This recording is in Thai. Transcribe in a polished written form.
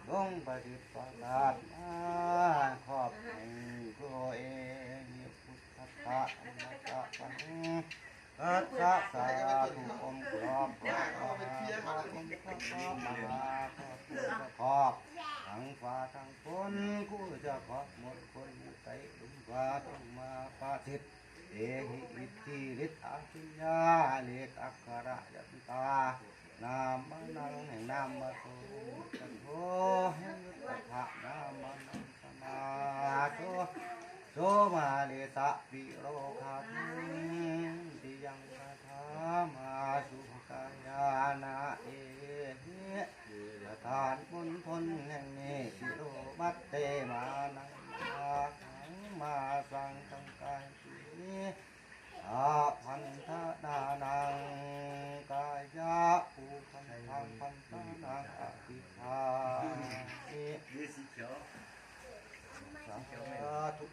ลงปฏิปทามาครอบให้ตัวเองพุทธะธรรมะปัญกัสสะสาธุองค์ครอบครอบองค์พระพระมหาพระพุทธครอบทั้งฟ้าทั้งฝนกูจะขอหมดคนมุตัยลุมฟ้าต้องมาปาทิตเอหิอิทธิฤทธาภิญญาเลกอักขระยันตานามนังแห่งนามมาโตจันโทแห่งยุทธะนามนังสมาโตโสมาเลสะปิโรคาทิติยังคาถามาสุขายานาเอหิประธานมณฑลแห่งนี้สิโรมัตเตมานังมาขังมาสังฆังกายสีอาพันธนานังกายะอุพันธังพันธนาอภิธามิ สีเขียว สาธุ